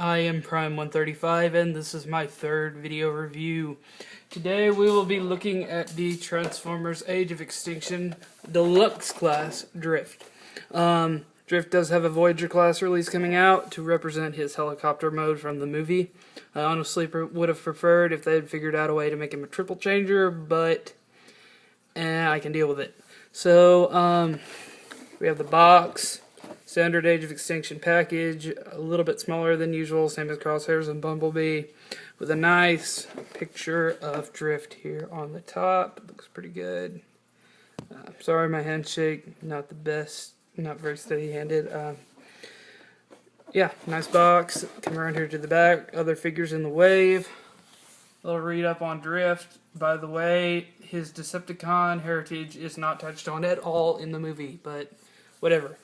I am Prime135 and this is my third video review. Today we will be looking at the Transformers Age of Extinction Deluxe class Drift. Drift does have a Voyager class release coming out to represent his helicopter mode from the movie. I honestly would have preferred if they had figured out a way to make him a triple changer, but I can deal with it. So, we have the box. Standard Age of Extinction package, a little bit smaller than usual, same as Crosshairs and Bumblebee, with a nice picture of Drift here on the top. It looks pretty good. Sorry, my handshake, not the best, not very steady-handed. Yeah, nice box. Come around here to the back. Other figures in the wave. A little read-up on Drift. By the way, his Decepticon heritage is not touched on at all in the movie, but whatever.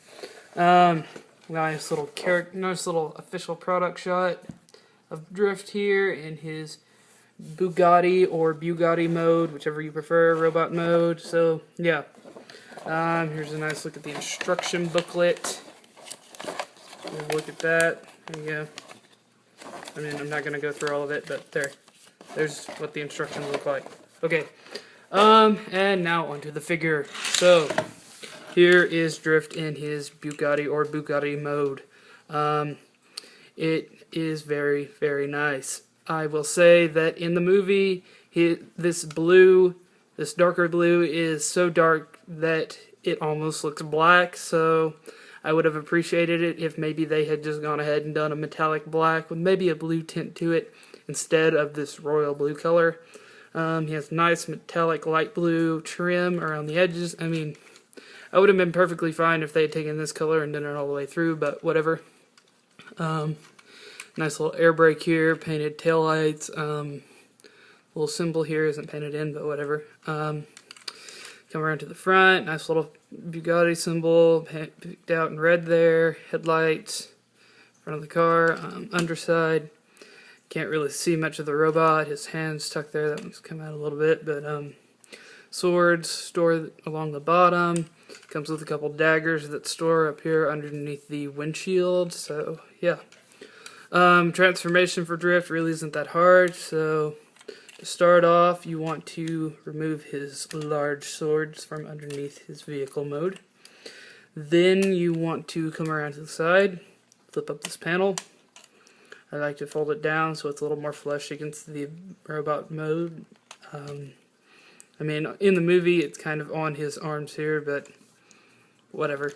Nice little official product shot of Drift here in his Bugatti or Bugatti mode, whichever you prefer, robot mode. So yeah, here's a nice look at the instruction booklet. Look at that. There you go. I mean, I'm not gonna go through all of it, but there's what the instructions look like. Okay, and now onto the figure. So here is Drift in his Bugatti or Bugatti mode. It is very, very nice. I will say that in the movie, this darker blue is so dark that it almost looks black, so I would have appreciated it if maybe they had just gone ahead and done a metallic black with maybe a blue tint to it instead of this royal blue color. He has nice metallic light blue trim around the edges. I mean, I would have been perfectly fine if they had taken this color and done it all the way through, but whatever. Nice little air brake here, painted taillights. Little symbol here isn't painted in, but whatever. Come around to the front, nice little Bugatti symbol, picked out in red there. Headlights, front of the car, underside. Can't really see much of the robot. His hands tucked there, that one's come out a little bit, but swords stored along the bottom. Comes with a couple daggers that store up here underneath the windshield. So yeah, transformation for Drift really isn't that hard. So to start off, you want to remove his large swords from underneath his vehicle mode. Then you want to come around to the side, flip up this panel. I like to fold it down so it's a little more flush against the robot mode. I mean, in the movie, it's kind of on his arms here, but whatever.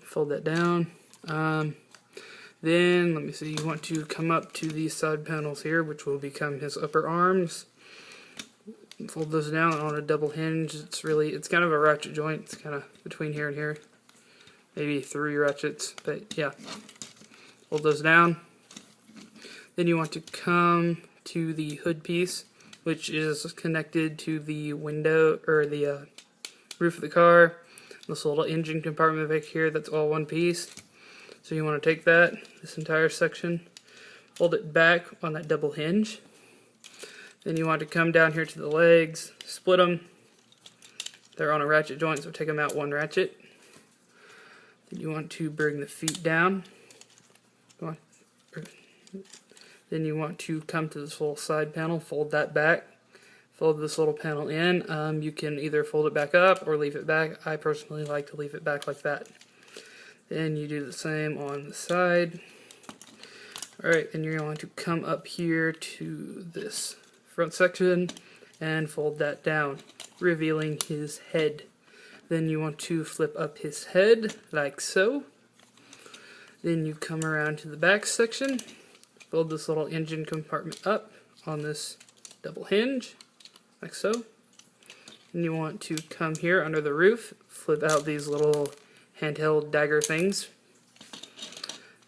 Fold that down. Then, let me see, you want to come up to these side panels here, which will become his upper arms. Fold those down on a double hinge. It's kind of a ratchet joint. It's kind of between here and here. Maybe 3 ratchets, but yeah. Fold those down. Then you want to come to the hood piece, which is connected to the window, or the roof of the car. This little engine compartment back here, that's all one piece. So you want to take this entire section, fold it back on that double hinge. Then you want to come down here to the legs, split them. They're on a ratchet joint, so take them out 1 ratchet. Then you want to bring the feet down. Then you want to come to this little side panel, fold that back, fold this little panel in. You can either fold it back up or leave it back. I personally like to leave it back like that. Then you do the same on the side. Alright, then you're going to come up here to this front section and fold that down, revealing his head. Then you want to flip up his head, like so. Then you come around to the back section, fold this little engine compartment up on this double hinge, like so. And you want to come here under the roof, flip out these little handheld dagger things.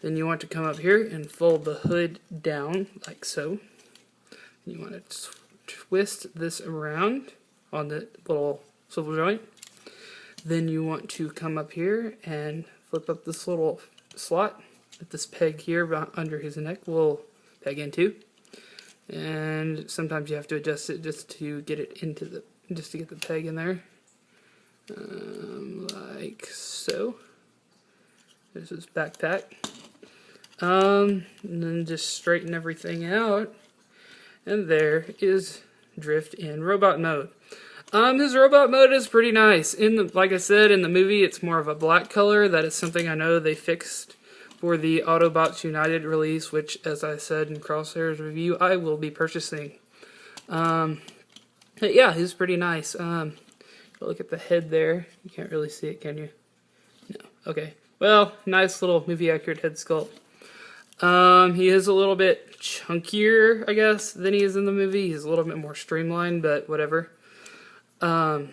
Then you want to come up here and fold the hood down, like so. You want to twist this around on the little swivel joint. Then you want to come up here and flip up this little slot that this peg here under his neck will peg into, and sometimes you have to adjust it just to get it into just to get the peg in there, like so. There's his backpack. And then just straighten everything out. And there is Drift in robot mode. His robot mode is pretty nice. Like I said, in the movie, it's more of a black color. That is something I know they fixed for the Autobots United release, which, as I said in Crosshair's review, I will be purchasing. But yeah, he's pretty nice. Look at the head there. You can't really see it, can you? No. Okay. Well, nice little movie-accurate head sculpt. He is a little bit chunkier, I guess, than he is in the movie. He's a little bit more streamlined, but whatever. I'm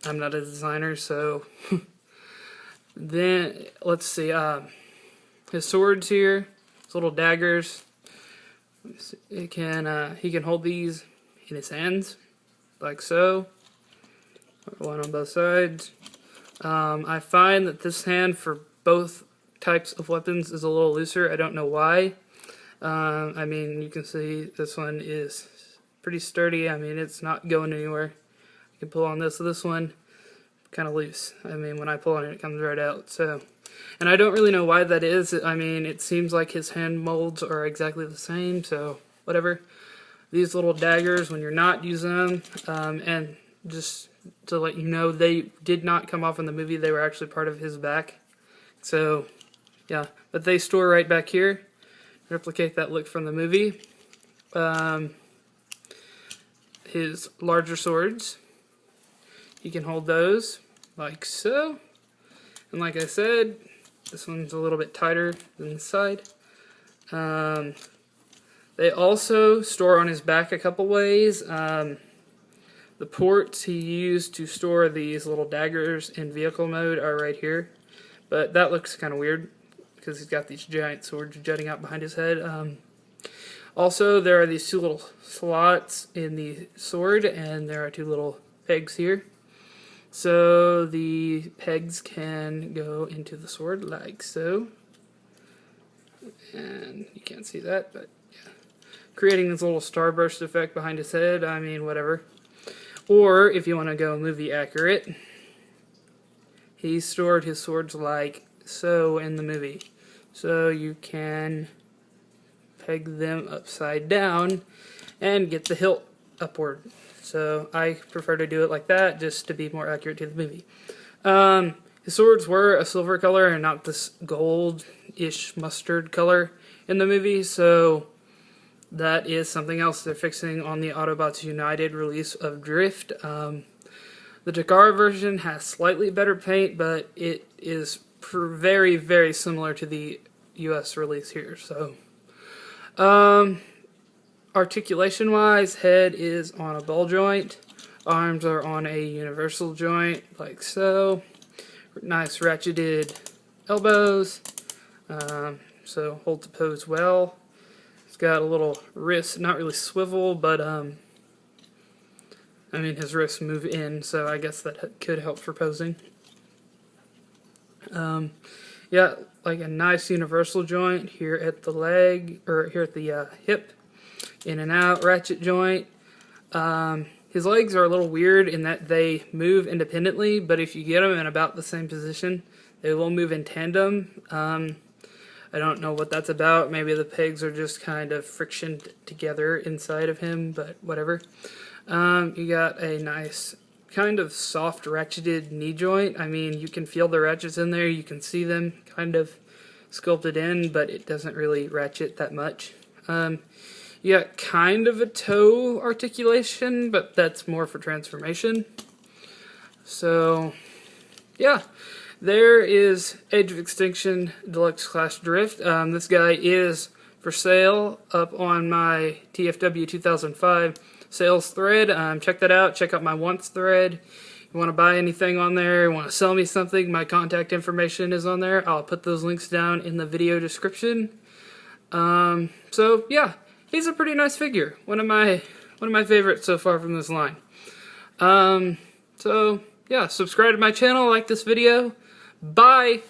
not a designer, so... Then, let's see, his swords here, his little daggers. He can hold these in his hands, like so. One on both sides. I find that this hand for both types of weapons is a little looser. I don't know why. I mean, you can see this one is pretty sturdy. I mean, it's not going anywhere. I can pull on this. So this one, kind of loose. I mean, when I pull on it, it comes right out. So, and I don't really know why that is. I mean, it seems like his hand molds are exactly the same. So, whatever. These little daggers, when you're not using them, and just to let you know, they did not come off in the movie. They were actually part of his back. So, yeah, but they store right back here. Replicate that look from the movie. His larger swords, you can hold those like so. And like I said, this one's a little bit tighter than the side. They also store on his back a couple ways. The ports he used to store these little daggers in vehicle mode are right here. But that looks kind of weird, because he's got these giant swords jutting out behind his head. Also, there are these two little slots in the sword, and there are two little pegs here. So the pegs can go into the sword like so. And you can't see that, but yeah. Creating this little starburst effect behind his head, I mean, whatever. Or, if you want to go movie accurate, he stored his swords like so in the movie. So you can peg them upside down and get the hilt upward. So I prefer to do it like that, just to be more accurate to the movie. His swords were a silver color and not this gold-ish mustard color in the movie, so that is something else they're fixing on the Autobots United release of Drift. The Takara version has slightly better paint, but it is very, very similar to the US release here. So, articulation-wise, head is on a ball joint. Arms are on a universal joint, like so. Nice ratcheted elbows. So hold the pose well. He's got a little wrist, not really swivel, but I mean, his wrists move in, so I guess that could help for posing. Yeah, like a nice universal joint here at the leg, or here at the hip. In and out ratchet joint. His legs are a little weird in that they move independently, but if you get them in about the same position, they will move in tandem. I don't know what that's about. Maybe the pegs are just kind of frictioned together inside of him, but whatever. You got a nice kind of soft ratcheted knee joint. I mean, you can feel the ratchets in there. You can see them kind of sculpted in, but it doesn't really ratchet that much. You got kind of a toe articulation, but that's more for transformation. So, yeah. There is Age of Extinction Deluxe Class Drift. This guy is for sale up on my TFW 2005 sales thread. Check that out. Check out my wants thread. You want to buy anything on there, you want to sell me something, my contact information is on there. I'll put those links down in the video description. So, yeah. He's a pretty nice figure. One of my favorites so far from this line. So yeah, subscribe to my channel, like this video. Bye!